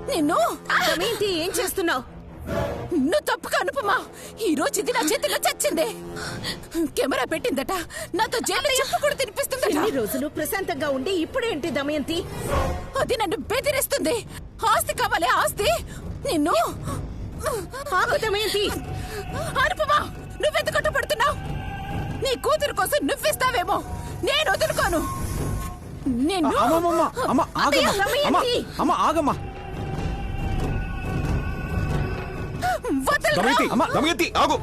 నిన్ను దమయంతి ఏం చేస్తున్నావు? నువ్వు తప్పుగా అనుపమా. ఈ రోజు ఇది నా చేతిలో చచ్చింది. కెమెరా పెట్టిందట, నాతో జైలు చెప్పు కూడా తినిపిస్తుందట. ఎన్ని రోజులు ప్రశాంతంగా ఉండి ఇప్పుడేంటి దమయంతి? అది నన్ను బెదిరిస్తుంది. ఆస్తి కావాలి, ఆస్తి. నిన్ను ఆగు దమయంతి. అనుపమా, నువ్వెందుకు కట్టుపడుతున్నావు? నీ కూతురు కోసం నువ్విస్తావేమో, నేను వదులుకోను. నిన్ను ఆగమ్మా. దమయంతి ఆగు.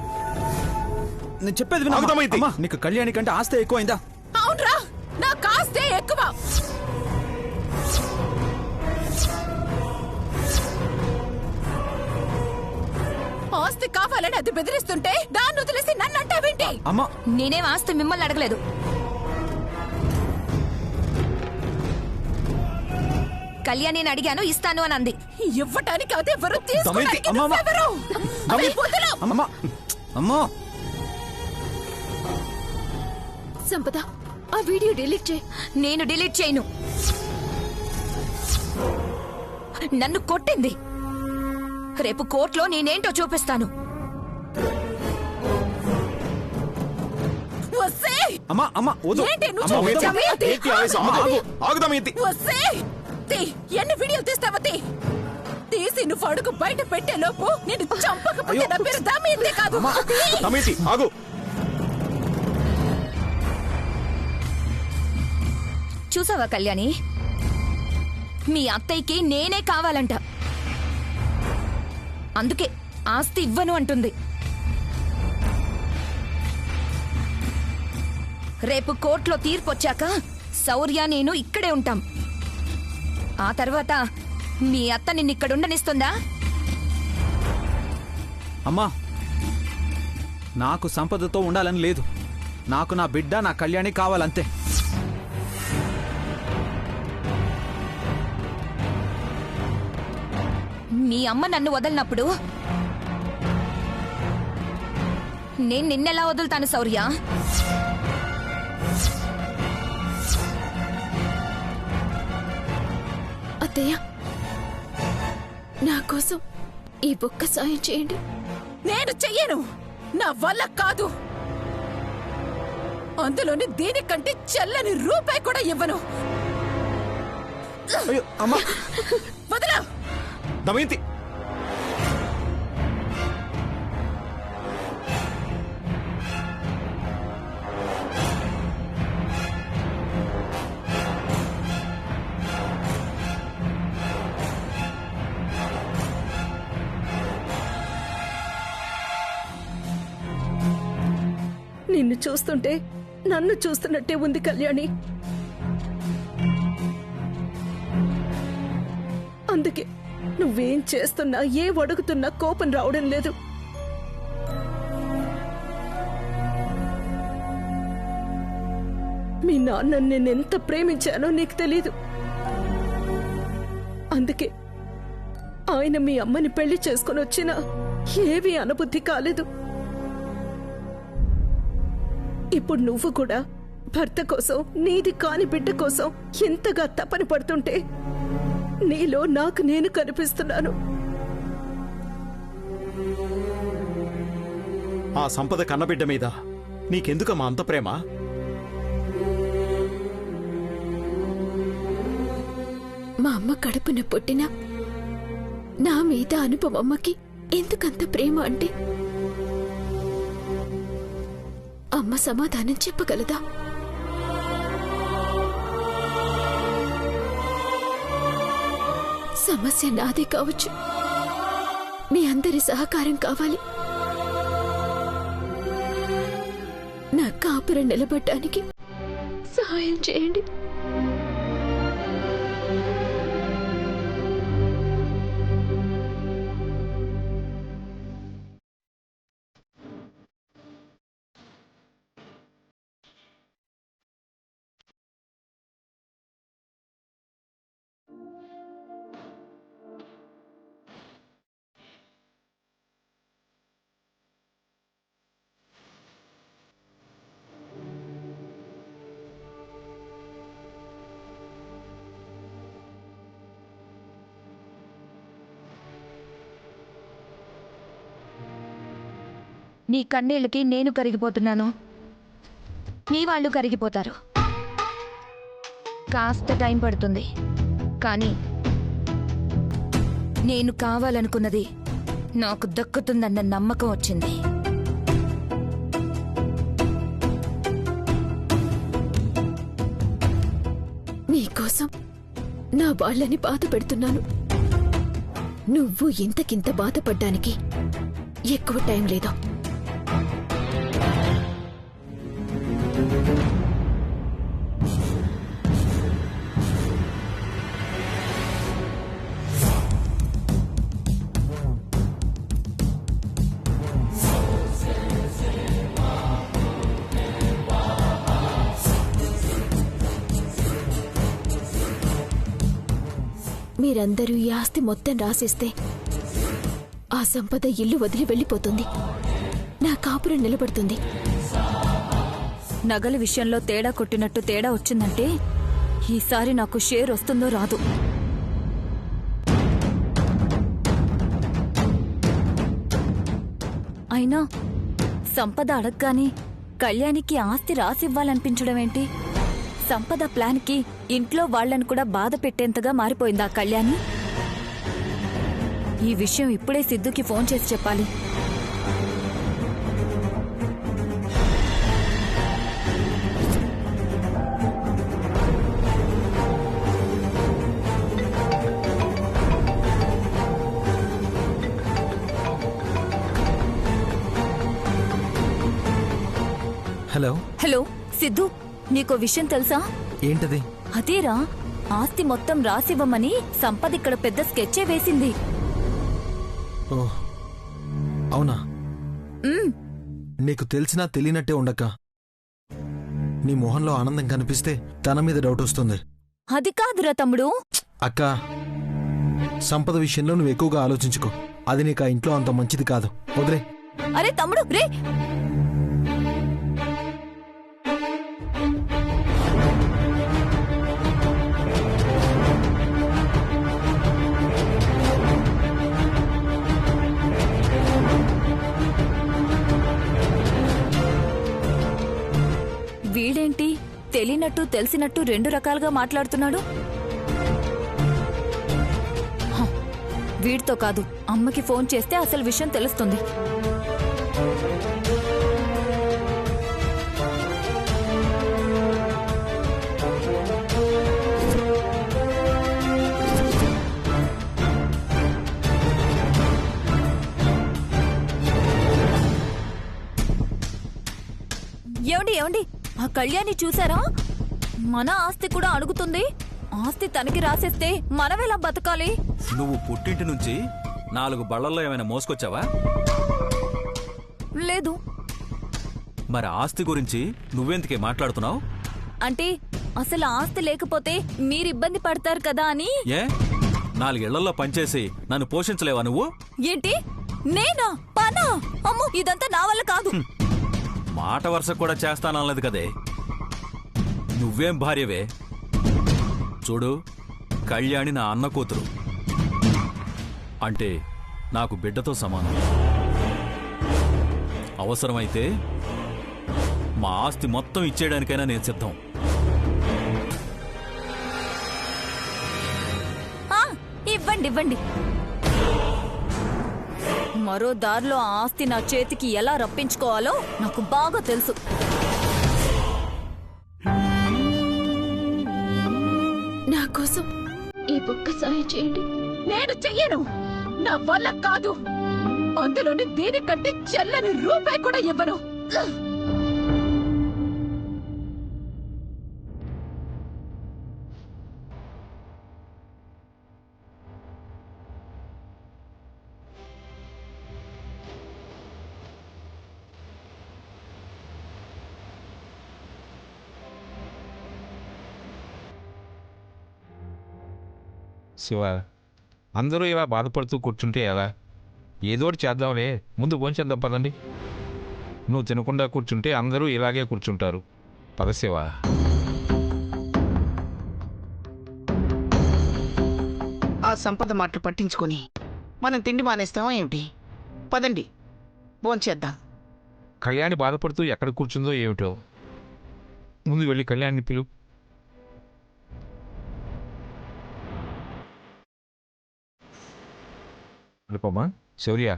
నేను చెప్పేది విను. దమయంతి, నీకు కళ్యాణి కంటే ఆస్తే ఎక్కువైందా? అవునరా, నాకు ఆస్తే ఎక్కువ. ఆస్తి కావాలని అది బెదిరిస్తుంటే దాన్ని వదిలేసి నన్ను అంటావేంటి? అమ్మా, నేనేం ఆస్తి మిమ్మల్ని అడగలేదు. కళ్యాణిని అడిగాను, ఇస్తాను అని అంది. ఇవ్వటానికి అదెవరు, తీసుకోవడానికి నువ్వెవరు? అవి వదలు. అమ్మా. సంపద, ఆ వీడియో డిలీట్ చేయి. నేను డిలీట్ చేయను. నన్ను కొట్టింది. రేపు కోర్టులో నేనేంటో చూపిస్తాను. ఎన్ని వీడియోలు తీస్తావా? తీసి నువ్వు అడుగు బయట పెట్టే లోపు నేను చంపకపోతే నా పేరు దమయంతి కాదు. దమయంతి ఆగు. చూసావా కళ్యాణి, మీ అత్తయ్యకి నేనే కావాలంట. అందుకే ఆస్తి ఇవ్వను అంటుంది. రేపు కోర్టులో తీర్పు వచ్చాక శౌర్య నేను ఇక్కడే ఉంటాం. ఆ తర్వాత మీ అత్త నిన్నిక్కడుండనిస్తుందా? అమ్మా, నాకు సంపదతో ఉండాలని లేదు. నాకు నా బిడ్డ, నా కళ్యాణి కావాలంతే. మీ అమ్మ నన్ను వదలనప్పుడు నేను నిన్నెలా వదులుతాను శౌర్య? అత్తయ్య, నా కోసం ఈ బొక్క సాయం చేయండి. నేను చెయ్యను, నా వల్ల కాదు. అందులోని దీనికంటే చెల్లని రూపాయి కూడా ఇవ్వను. వదలా దమయంతి. నిన్ను చూస్తుంటే నన్ను చూస్తున్నట్టే ఉంది కళ్యాణి. అందుకే నువ్వేం చేస్తున్నా, ఏ అడుగుతున్నా కోపం రావడం లేదు. మీ నాన్న నేనెంత ప్రేమించానో నీకు తెలీదు. అందుకే ఆయన మీ అమ్మని పెళ్లి చేసుకుని వచ్చినా ఏవీ అనుబుద్ధి కాలేదు. ఇప్పుడు నువ్వు కూడా భర్త కోసం, నీది కాని బిడ్డ కోసం ఎంతగా తపన పడుతుంటే నీలో నాకు నేను కనిపిస్తున్నాను. ఆ సంపద కన్నబిడ్డ మీద నీకెందుకమ్మా అంత ప్రేమ? మా అమ్మ కడుపున పుట్టిన నా మీద అనుపమమ్మకి ఎందుకంత ప్రేమ అంటే అమ్మ సమాధానం చెప్పగలదా? సమస్య నాదే కావచ్చు, మీ అందరి సహకారం కావాలి. నా కాపురం నిలబడ్డానికి సహాయం చేయండి. నీ కన్నీళ్ళకి నేను కరిగిపోతున్నాను, నీ వాళ్ళు కరిగిపోతారు. కాస్త టైం పడుతుంది, కానీ నేను కావాలనుకున్నది నాకు దక్కుతుందన్న నమ్మకం వచ్చింది. నీకోసం నా వాళ్ళని బాధ పెడుతున్నాను. నువ్వు ఇంతకింత బాధపడ్డానికి ఎక్కువ టైం లేదు. మీరందరూ ఈ ఆస్తి మొత్తం రాసేస్తే ఆ సంపద ఇల్లు వదిలి వెళ్ళిపోతుంది. నా కాపురం నిలబడుతుంది. నగల విషయంలో తేడా కొట్టినట్టు తేడా వచ్చిందంటే ఈసారి నాకు షేర్ వస్తుందో రాదు. అయినా సంపద అడగగానే కళ్యాణికి ఆస్తి రాసివ్వాలనిపించడం ఏంటి? సంపద ప్లాన్కి ఇంట్లో వాళ్లను కూడా బాధ పెట్టేంతగా మారిపోయిందా కళ్యాణి? ఈ విషయం ఇప్పుడే సిద్ధుకి ఫోన్ చేసి చెప్పాలి. హలో హలో సిద్ధు, నీకో విషయం తెలుసా? ఏంటది? అదేరా, ఆస్తి మొత్తం రాసివ్వమని సంపద ఇక్కడ పెద్ద స్కెచ్చే వేసింది. ఓహ్, అవునా? నీకు తెలిసినా తెలియనట్టే ఉండక నీ మొహంలో ఆనందం కనిపిస్తే తన మీద డౌట్ వస్తుంది. అది కాదురా తమ్ముడు. అక్క, సంపద విషయంలో నువ్వు ఎక్కువగా ఆలోచించుకో. అది నీకు ఆ ఇంట్లో అంత మంచిది కాదు. వదిలే. అరే తమ్ముడు రే, వీడేంటి తెలియనట్టు తెలిసినట్టు రెండు రకాలుగా మాట్లాడుతున్నాడు? వీడితో కాదు, అమ్మకి ఫోన్ చేస్తే అసలు విషయం తెలుస్తుంది. ఏమండి ఏమండి, ఆ కళ్యాణి చూసారా? మన ఆస్తి కూడా అడుగుతుంది. ఆస్తి తనకి రాసేస్తే మనమేలా బతకాలి? నువ్వు పుట్టింటి నుంచి 4 బళ్ళల్లో ఏమైనా మోసుకొచ్చావా? లేదు. మరి ఆస్తి గురించి నువ్వెందుకే మాట్లాడుతున్నావు? అంటే అసలు ఆస్తి లేకపోతే మీరు ఇబ్బంది పడతారు కదా అని. ఏ 4 ఇళ్లలో పనిచేసి నన్ను పోషించలేవా నువ్వు? ఏంటి నేనా? పనా? అమ్మో, ఇదంతా నా వల్ల కాదు. మాట వరుస కూడా చేస్తానలేదు కదే. నువ్వేం భార్యవే? చూడు, కళ్యాణి నా అన్న కూతురు, అంటే నాకు బిడ్డతో సమానం. అవసరమైతే మా ఆస్తి మొత్తం ఇచ్చేయడానికైనా నేను సిద్ధం. ఇవ్వండి ఇవ్వండి. మరో దారిలో ఆ ఆస్తి నా చేతికి ఎలా రప్పించుకోవాలో నాకు బాగా తెలుసు. నా కోసం ఈ బుక్క సాయం చేయండి. నేను చెయ్యను. నా వల్ల కాదు. అందులోని దీనికంటే చెల్లని రూపాయి కూడా ఇవ్వను. శివ, అందరూ ఇలా బాధపడుతూ కూర్చుంటే ఎలా? ఏదోటి చేద్దాంలే, ముందు భోంచేద్దాం పదండి. నువ్వు తినకుండా కూర్చుంటే అందరూ ఇలాగే కూర్చుంటారు. పద శివ. ఆ సంపద మాటలు పట్టించుకొని మనం తిండి మానేస్తామా ఏమిటి? పదండి భోంచేద్దాం. కళ్యాణి బాధపడుతూ ఎక్కడ కూర్చుందో ఏమిటో. ముందు వెళ్ళి కళ్యాణిని పిలు. అనుపమా, శౌర్య,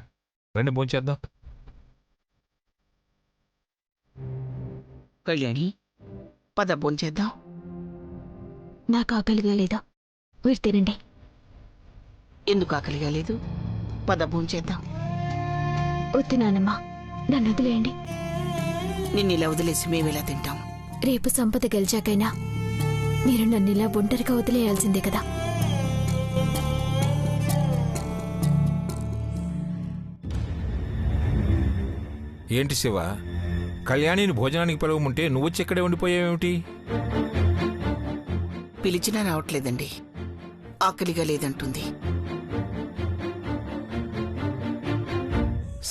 రండి భోంచేద్దాం. కళ్యాణి, పద భోంచేద్దాం. నాకు ఆకలిగా లేదా? మీరు తినండి. ఎందుకు ఆకలిగా లేదు? పద భోంచేద్దాం. వద్దు నానమ్మా, నన్ను వదిలేయండి. నిన్ను ఇలా వదిలేసి మేమెలా తింటాం? రేపు సంపద గెలిచాకైనా మీరు నన్ను ఇలా ఒంటరిగా వదిలేయాల్సిందే కదా. ఏంటి శివ, కళ్యాణిని భోజనానికి పిలవముంటే నువ్వు వచ్చి ఇక్కడే ఉండిపోయావేమిటి? పిలిచినా రావట్లేదండి. ఆకలిగా లేదంటుంది.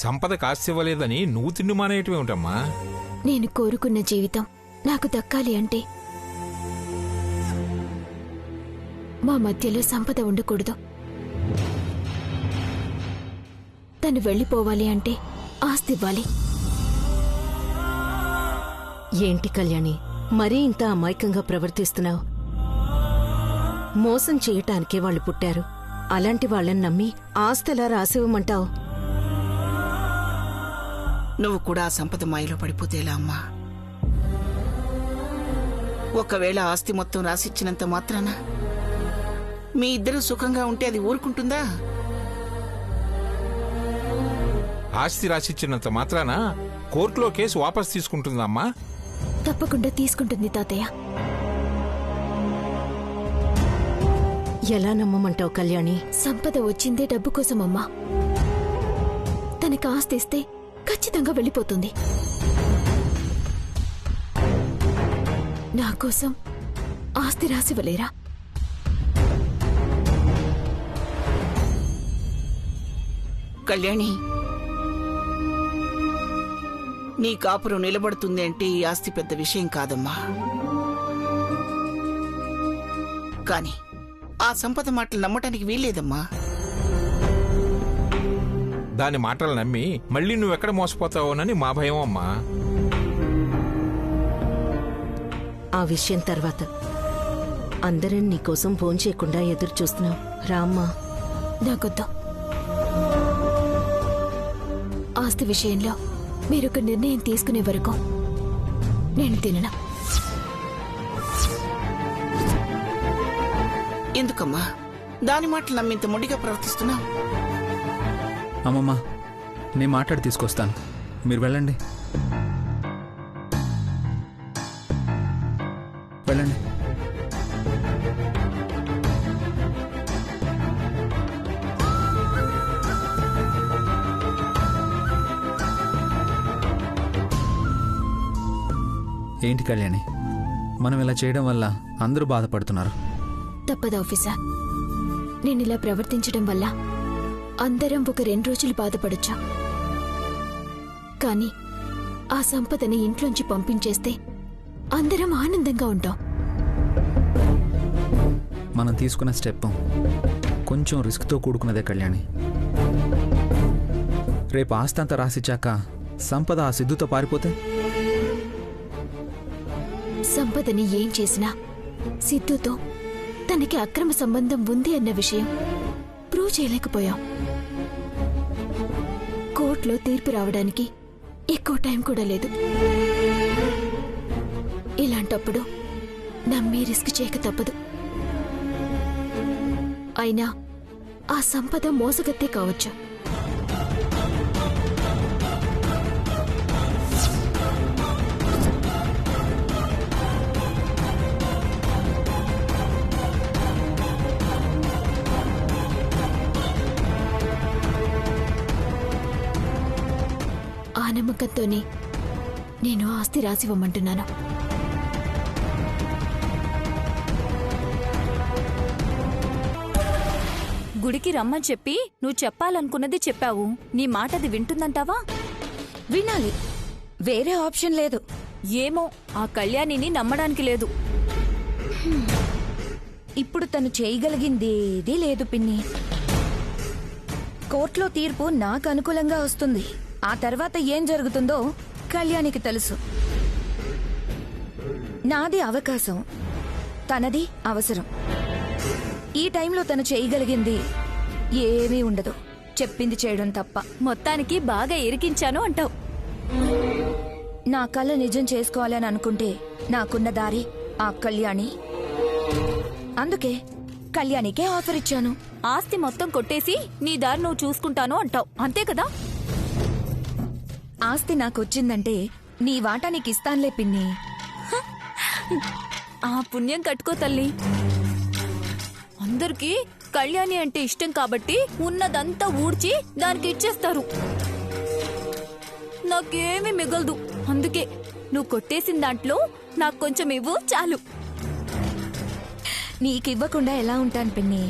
సంపద కాసివ్వలేదని నువ్వు తిండి మానేయటమేమిటమ్మా? నేను కోరుకున్న జీవితం నాకు దక్కాలి అంటే మా మధ్యలో సంపద ఉండకూడదు. తను వెళ్ళిపోవాలి అంటే ఆస్తి ఇవ్వాలి. ఏంటి కళ్యాణి, మరీ ఇంత అమాయకంగా ప్రవర్తిస్తున్నావు? మోసం చేయటానికే వాళ్ళు పుట్టారు. అలాంటి వాళ్ళని నమ్మి ఆస్తిలా రాసివ్వమంటావు? నువ్వు కూడా ఆ సంపద మాయలో పడిపోతే ఎలా అమ్మా? ఒకవేళ ఆస్తి మొత్తం రాసిచ్చినంత మాత్రాన మీ ఇద్దరు సుఖంగా ఉంటే అది ఊరుకుంటుందా? ఆస్తి రాసిచ్చినంత మాత్రాన కోర్టులో కేసు వాపస్ తీసుకుంటుందమ్మా? తప్పకుండా తీసుకుంటుంది తాతయ్య. ఎలా నమ్మమంటావు కళ్యాణి? సంపద వచ్చిందే డబ్బు కోసమమ్మా. తనకి ఆస్తి ఇస్తే ఖచ్చితంగా వెళ్ళిపోతుంది. నా కోసం ఆస్తి రాసివ్వలేరా? కళ్యాణి, నీ కాపురం నిలబడుతుంది అంటే ఈ ఆస్తి పెద్ద విషయం కాదమ్మా. కాని ఆ సంపద మాటలు నమ్మటానికి వీల్లేదమ్మా. దాని మాటలు నమ్మి మళ్ళీ నువ్వెక్కడ మోసపోతావోనని మా భయం అమ్మా. ఆ విషయం తర్వాత. అందరం నీకోసం ఫోన్ చేయకుండా ఎదురు చూస్తున్నాం. రామ్మా. నాకొద్దు. ఆస్తి విషయంలో మీరొక నిర్ణయం తీసుకునే వరకు నేను తినను. ఎందుకమ్మా దాని మాటలు నమ్మింత మొండిగా ప్రవర్తిస్తున్నావు? అమ్మమ్మ, నేను మాట్లాడి తీసుకొస్తాను, మీరు వెళ్ళండి. వెళ్ళండి. ఏంటి కళ్యాణి, మనం ఇలా చేయడం వల్ల అందరూ బాధపడుతున్నారు. తప్పదు ఆఫీసర్. నేను ఇలా ప్రవర్తించడం వల్ల అందరం ఒక 2 రోజులు బాధపడొచ్చు. కానీ ఆ సంపదని ఇంట్లోంచి పంపించేస్తే అందరం ఆనందంగా ఉంటాం. మనం తీసుకున్న స్టెప్ కొంచెం రిస్క్తో కూడుకున్నదే కళ్యాణి. రేపు ఆస్తంతా రాసిచ్చాక సంపద ఆ సిద్ధుతో పారిపోతే? సంపదని ఏం చేసినా సిద్ధుతో తనకి అక్రమ సంబంధం ఉంది అన్న విషయం ప్రూవ్ చేయలేకపోయాం. కోర్టులో తీర్పు రావడానికి ఎక్కువ టైం కూడా లేదు. ఇలాంటప్పుడు నమ్మి రిస్క్ చేయక తప్పదు. అయినా ఆ సంపద మోసగత్తే కావచ్చు. ఆ నమ్మకంతోనే నేను ఆస్తి రాసివ్వమంటున్నాను. గుడికి రమ్మని చెప్పి నువ్వు చెప్పాలనుకున్నది చెప్పావు. నీ మాటది వింటుందంటావా? వినాలి, వేరే ఆప్షన్ లేదు. ఏమో, ఆ కళ్యాణిని నమ్మడానికి లేదు. ఇప్పుడు తను చేయగలిగిందేదీ లేదు పిన్ని. కోర్టులో తీర్పు నాకు అనుకూలంగా వస్తుంది. ఆ తర్వాత ఏం జరుగుతుందో కళ్యాణికి తెలుసు నాది అవకాశం, తనది అవసరం. ఈ టైంలో తను చేయగలిగింది ఏమీ ఉండదు, చెప్పింది చేయడం తప్ప. మొత్తానికి బాగా ఇరికించాను అంటావు. నా కళ నిజం చేసుకోవాలని అనుకుంటే నాకున్న దారి ఆ కళ్యాణి. అందుకే కళ్యాణికే ఆఫర్ ఇచ్చాను. ఆస్తి మొత్తం కొట్టేసి నీ దారి నువ్వు చూసుకుంటాను అంటావు, అంతే కదా? ఆస్తి నాకొచ్చిందంటే నీ వాటా నీకు ఇస్తానులే పిన్ని. ఆ పుణ్యం కట్టుకో తల్లి. అందరికీ కళ్యాణి అంటే ఇష్టం కాబట్టి ఉన్నదంతా ఊడ్చి దానికి ఇచ్చేస్తారు. నాకేమీ మిగలదు. అందుకే నువ్వు కొట్టేసిన దాంట్లో నాకు కొంచెం ఇవ్వు చాలు. నీకివ్వకుండా ఎలా ఉంటాను పిన్ని?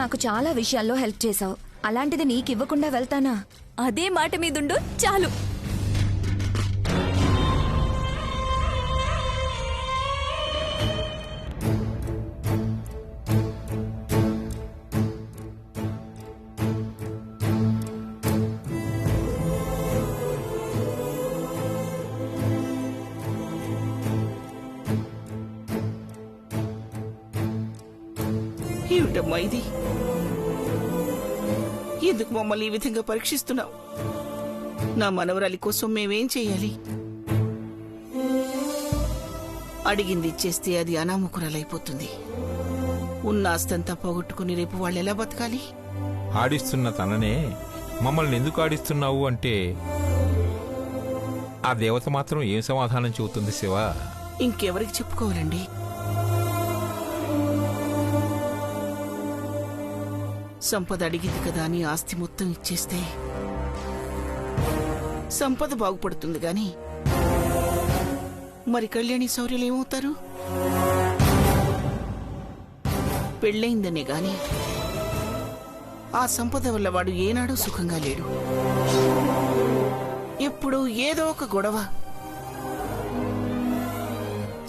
నాకు చాలా విషయాల్లో హెల్ప్ చేశావు, అలాంటిది నీకివ్వకుండా వెళ్తానా? అదే మాట మీదుండు చాలు. ఏమిటమ్మా ఇది? ఎందుకు మమ్మల్ని ఈ విధంగా పరీక్షిస్తున్నావు? నా మనవరాలి కోసం మేమేం చెయ్యాలి? అడిగింది ఇచ్చేస్తే అది అనామకురాలైపోతుంది. ఉన్న ఆస్తంతా పోగొట్టుకుని రేపు వాళ్ళు ఎలా బతకాలి? ఆడిస్తున్న తననే మమ్మల్ని ఎందుకు ఆడిస్తున్నావు అంటే ఆ దేవత మాత్రం ఏం సమాధానం చెబుతుంది శివ? ఇంకెవరికి చెప్పుకోవాలండి? సంపద అడిగింది కదా అని ఆస్తి మొత్తం ఇచ్చేస్తే సంపద బాగుపడుతుంది గాని మరి కళ్యాణి శౌర్యులు ఏమవుతారు? పెళ్ళయిందనే గాని ఆ సంపద వల్ల వాడు ఏనాడూ సుఖంగా లేడు. ఎప్పుడూ ఏదో ఒక గొడవ.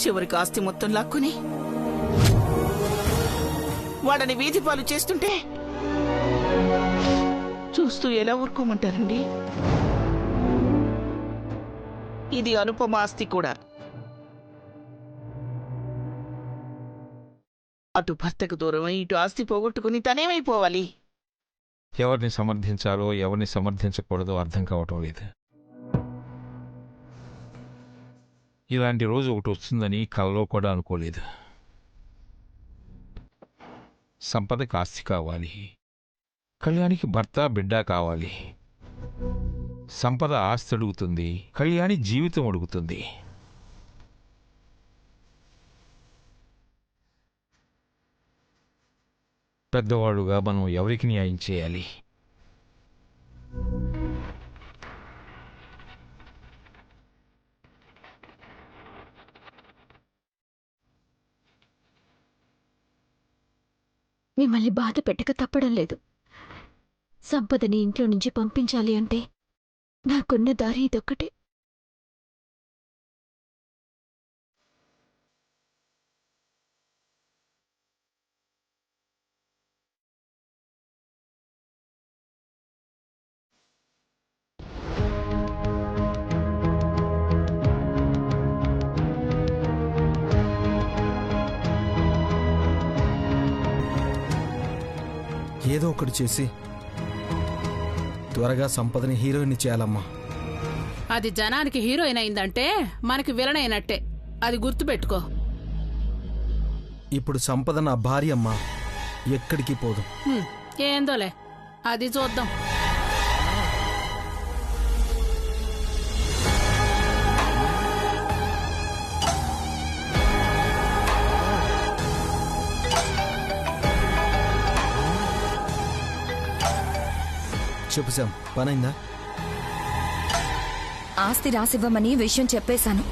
చివరికి ఆస్తి మొత్తం లాక్కుని వాడని వీధి పాలు చేస్తుంటే చూస్తూ ఎలా ఊరుకోమంటారండి? ఇది అనుపమ ఆస్తి కూడా. అటు భర్తకు దూరమై ఇటు ఆస్తి పోగొట్టుకుని తనేమైపోవాలి? ఎవరిని సమర్థించాలో ఎవరిని సమర్థించకూడదో అర్థం కావటం లేదు. ఇలాంటి రోజు ఒకటి వస్తుందని కలలో కూడా అనుకోలేదు. సంపదకి ఆస్తి కావాలి, కళ్యాణికి భర్త బిడ్డ కావాలి. సంపద ఆస్తి అడుగుతుంది, కళ్యాణి జీవితం అడుగుతుంది. పెద్దవాడుగా మనం ఎవరికి న్యాయం చేయాలి? మిమ్మల్ని బాధ పెట్టక తప్పడం లేదు. సంపదని ఇంట్లో నుంచి పంపించాలి అంటే నాకున్న దారి ఇదొక్కటే. ఏదో ఒకటి చేసి త్వరగా సంపదని హీరోయిన్ చేయాలమ్మా. అది జనానికి హీరోయిన్ అయిందంటే మనకి విలన్ అయినట్టే, అది గుర్తుపెట్టుకో. ఇప్పుడు సంపద నా భార్య అమ్మా, ఎక్కడికి పోదు. ఏందోలే, అది చూద్దాం. చెప్పు శామ్, పనైందా? ఆస్తి రాసివ్వమని విషయం చెప్పేశాను.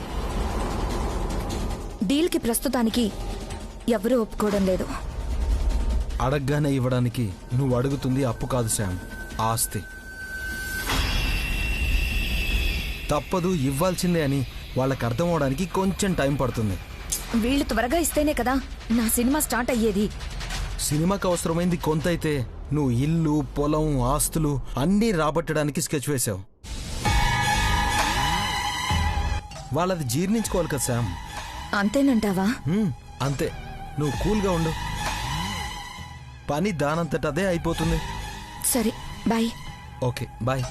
డీల్కి ప్రస్తుతానికి ఎవరూ ఒప్పుకోవడం లేదు. అడగ్గానే ఇవ్వడానికి నువ్వు అడుగుతుంది అప్పు కాదు శామ్, ఆస్తి. తప్పదు, ఇవ్వాల్సిందే అని వాళ్ళకి అర్థం అవడానికి కొంచెం టైం పడుతుంది. వీళ్ళు త్వరగా ఇస్తేనే కదా నా సినిమా స్టార్ట్ అయ్యేది. సినిమాకి అవసరమైంది కొంత అయితే నువ్వు ఇల్లు, పొలం, ఆస్తులు అన్నీ రాబట్టడానికి స్కెచ్ వేశావు. వాళ్ళది జీర్ణించుకోవాలి కదా శామ్. అంతేనంటావా? అంతే, నువ్వు కూల్గా ఉండు. పని దానంతట అదే అయిపోతుంది. సరే, బాయ్. Okay, bye.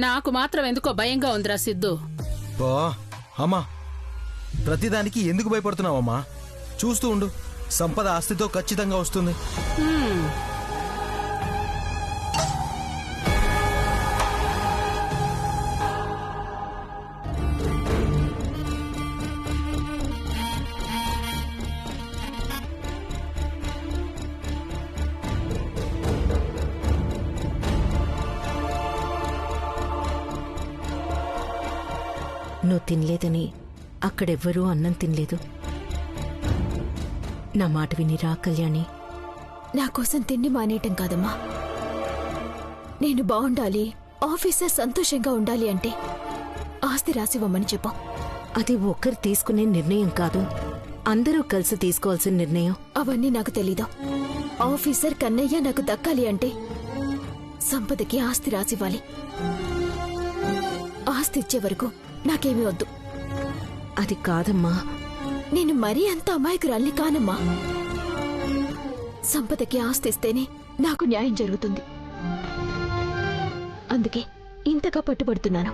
నాకు మాత్రం ఎందుకో భయంగా ఉందిరా సిద్ధు. బా అమ్మా, ప్రతిదానికి ఎందుకు భయపడుతున్నావమ్మా? చూస్తూ ఉండు, సంపద ఆస్తితో ఖచ్చితంగా వస్తుంది. నువ్వు తినలేదని అక్కడెవ్వరూ అన్నం తినలేదు. నా మాట వినిరా కళ్యాణి. నా కోసం తిండి మానేయటం కాదమ్మా. నేను బాగుండాలి, ఆఫీసర్ సంతోషంగా ఉండాలి అంటే ఆస్తి రాసివ్వమని చెప్పు. అది ఒక్కరు తీసుకునే నిర్ణయం కాదు, అందరూ కలిసి తీసుకోవాల్సిన నిర్ణయం. అవన్నీ నాకు తెలీదు. ఆఫీసర్ కన్నయ్య నాకు దక్కాలి అంటే సంపదకి ఆస్తి రాసివ్వాలి. ఆస్తి ఇచ్చే వరకు నాకేమీ వద్దు. అది కాదమ్మా. నేను మరీ అంత అమాయకురాల్ని కానమ్మా. సంపదకి ఆస్తి ఇస్తేనే నాకు న్యాయం జరుగుతుంది. అందుకే ఇంతగా పట్టుబడుతున్నాను.